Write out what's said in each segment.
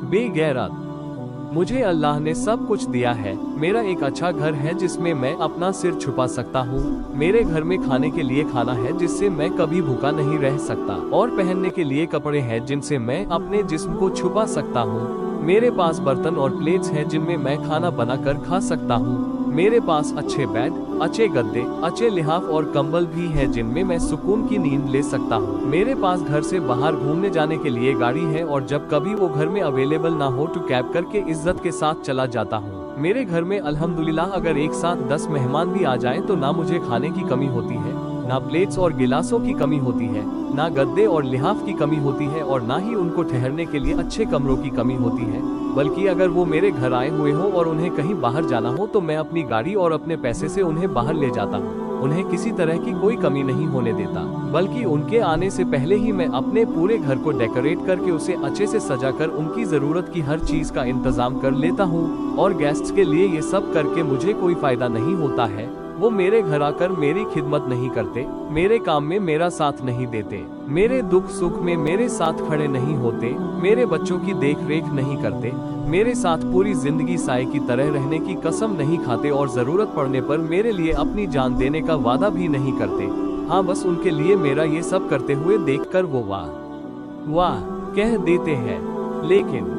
बेगैरत। मुझे अल्लाह ने सब कुछ दिया है। मेरा एक अच्छा घर है जिसमें मैं अपना सिर छुपा सकता हूँ। मेरे घर में खाने के लिए खाना है जिससे मैं कभी भूखा नहीं रह सकता, और पहनने के लिए कपड़े हैं जिनसे मैं अपने जिस्म को छुपा सकता हूँ। मेरे पास बर्तन और प्लेट्स हैं जिनमें मैं खाना बनाकर खा सकता हूँ। मेरे पास अच्छे बेड, अच्छे गद्दे, अच्छे लिहाफ और कंबल भी हैं जिनमें मैं सुकून की नींद ले सकता हूँ। मेरे पास घर से बाहर घूमने जाने के लिए गाड़ी है, और जब कभी वो घर में अवेलेबल ना हो तो कैब करके इज्जत के साथ चला जाता हूँ। मेरे घर में अल्हम्दुलिल्लाह अगर एक साथ 10 मेहमान भी आ जाएं तो ना मुझे खाने की कमी होती है, ना प्लेट्स और गिलासों की कमी होती है, ना गद्दे और लिहाफ की कमी होती है, और ना ही उनको ठहरने के लिए अच्छे कमरों की कमी होती है। बल्कि अगर वो मेरे घर आए हुए हो और उन्हें कहीं बाहर जाना हो तो मैं अपनी गाड़ी और अपने पैसे से उन्हें बाहर ले जाता हूँ। उन्हें किसी तरह की कोई कमी नहीं होने देता, बल्कि उनके आने से पहले ही मैं अपने पूरे घर को डेकोरेट करके उसे अच्छे से सजाकर उनकी जरूरत की हर चीज का इंतजाम कर लेता हूँ। और गेस्ट्स के लिए ये सब करके मुझे कोई फायदा नहीं होता है। वो मेरे घर आकर मेरी खिदमत नहीं करते, मेरे काम में मेरा साथ नहीं देते, मेरे दुख सुख में मेरे साथ खड़े नहीं होते, मेरे बच्चों की देख रेख नहीं करते, मेरे साथ पूरी जिंदगी साए की तरह रहने की कसम नहीं खाते, और जरूरत पड़ने पर मेरे लिए अपनी जान देने का वादा भी नहीं करते। हाँ, बस उनके लिए मेरा ये सब करते हुए देखकर वो वाह वाह कह देते हैं। लेकिन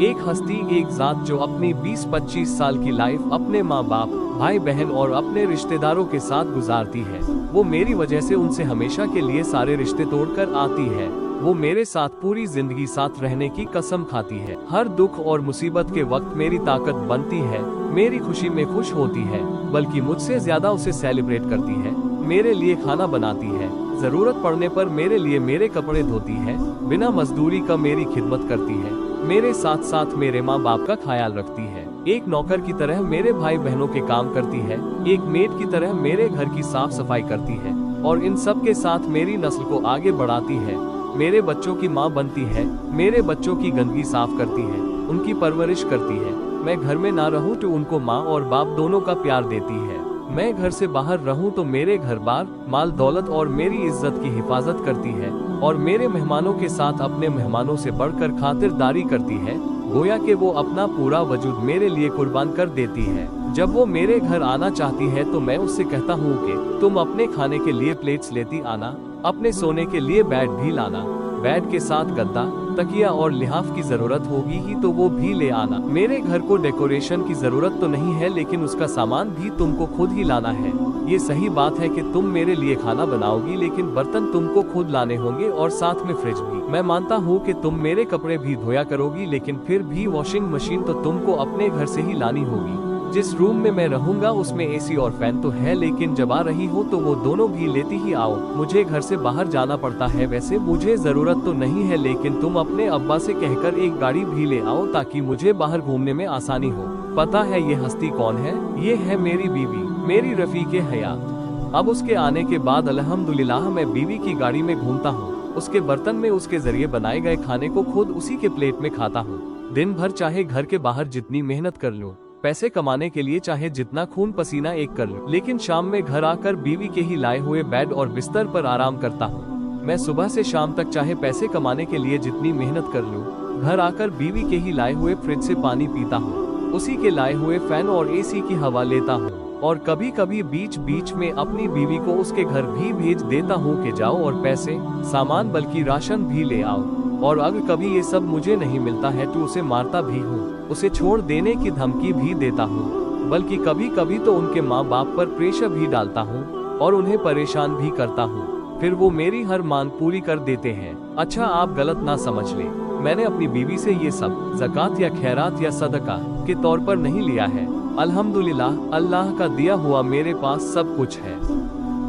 एक हस्ती, एक जात जो अपनी 20-25 साल की लाइफ अपने माँ बाप, भाई बहन और अपने रिश्तेदारों के साथ गुजारती है, वो मेरी वजह से उनसे हमेशा के लिए सारे रिश्ते तोड़कर आती है। वो मेरे साथ पूरी जिंदगी साथ रहने की कसम खाती है। हर दुख और मुसीबत के वक्त मेरी ताकत बनती है, मेरी खुशी में खुश होती है, बल्कि मुझसे ज्यादा उसे सेलिब्रेट करती है। मेरे लिए खाना बनाती है, जरूरत पड़ने पर मेरे लिए मेरे कपड़े धोती है, बिना मजदूरी का मेरी खिदमत करती है, मेरे साथ साथ मेरे माँ बाप का ख्याल रखती है, एक नौकर की तरह मेरे भाई बहनों के काम करती है, एक मेड की तरह मेरे घर की साफ सफाई करती है, और इन सब के साथ मेरी नस्ल को आगे बढ़ाती है। मेरे बच्चों की माँ बनती है, मेरे बच्चों की गंदगी साफ करती है, उनकी परवरिश करती है। मैं घर में ना रहूं तो उनको माँ और बाप दोनों का प्यार देती है। मैं घर से बाहर रहूं तो मेरे घर बार, माल दौलत और मेरी इज्जत की हिफाजत करती है, और मेरे मेहमानों के साथ अपने मेहमानों से बढ़कर खातिरदारी करती है, गोया कि वो अपना पूरा वजूद मेरे लिए कुर्बान कर देती है। जब वो मेरे घर आना चाहती है तो मैं उससे कहता हूँ कि तुम अपने खाने के लिए प्लेट्स लेती आना, अपने सोने के लिए बेड भी लाना, बेड के साथ गद्दा, तकिया और लिहाफ की जरूरत होगी ही तो वो भी ले आना। मेरे घर को डेकोरेशन की जरूरत तो नहीं है, लेकिन उसका सामान भी तुमको खुद ही लाना है। ये सही बात है कि तुम मेरे लिए खाना बनाओगी, लेकिन बर्तन तुमको खुद लाने होंगे और साथ में फ्रिज भी। मैं मानता हूँ कि तुम मेरे कपड़े भी धोया करोगी, लेकिन फिर भी वॉशिंग मशीन तो तुमको अपने घर से ही लानी होगी। जिस रूम में मैं रहूंगा उसमें एसी और फैन तो है, लेकिन जब आ रही हो तो वो दोनों भी लेती ही आओ। मुझे घर से बाहर जाना पड़ता है, वैसे मुझे जरूरत तो नहीं है, लेकिन तुम अपने अब्बा से कहकर एक गाड़ी भी ले आओ ताकि मुझे बाहर घूमने में आसानी हो। पता है ये हस्ती कौन है? ये है मेरी बीवी, मेरी रफीक हयात। अब उसके आने के बाद अल्हम्दुलिल्लाह मैं बीवी की गाड़ी में घूमता हूँ, उसके बर्तन में उसके जरिए बनाए गए खाने को खुद उसी के प्लेट में खाता हूँ। दिन भर चाहे घर के बाहर जितनी मेहनत कर लूं, पैसे कमाने के लिए चाहे जितना खून पसीना एक कर लूं, लेकिन शाम में घर आकर बीवी के ही लाए हुए बेड और बिस्तर पर आराम करता हूँ। मैं सुबह से शाम तक चाहे पैसे कमाने के लिए जितनी मेहनत कर लूं, घर आकर बीवी के ही लाए हुए फ्रिज से पानी पीता हूँ, उसी के लाए हुए फैन और एसी की हवा लेता हूँ, और कभी कभी बीच बीच में अपनी बीवी को उसके घर भी भेज देता हूँ कि जाओ और पैसे, सामान बल्कि राशन भी ले आओ। और अगर कभी ये सब मुझे नहीं मिलता है तो उसे मारता भी हूँ, उसे छोड़ देने की धमकी भी देता हूँ, बल्कि कभी कभी तो उनके माँ बाप पर प्रेशर भी डालता हूँ और उन्हें परेशान भी करता हूँ। फिर वो मेरी हर मांग पूरी कर देते हैं। अच्छा, आप गलत ना समझ लें, मैंने अपनी बीवी से ये सब ज़कात या खैरात या सदका के तौर पर नहीं लिया है। अल्हम्दुलिल्लाह, अल्लाह का दिया हुआ मेरे पास सब कुछ है,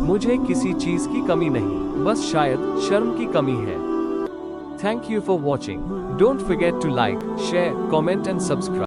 मुझे किसी चीज की कमी नहीं, बस शायद शर्म की कमी है। Thank you for watching. Don't forget to like, share, comment and subscribe.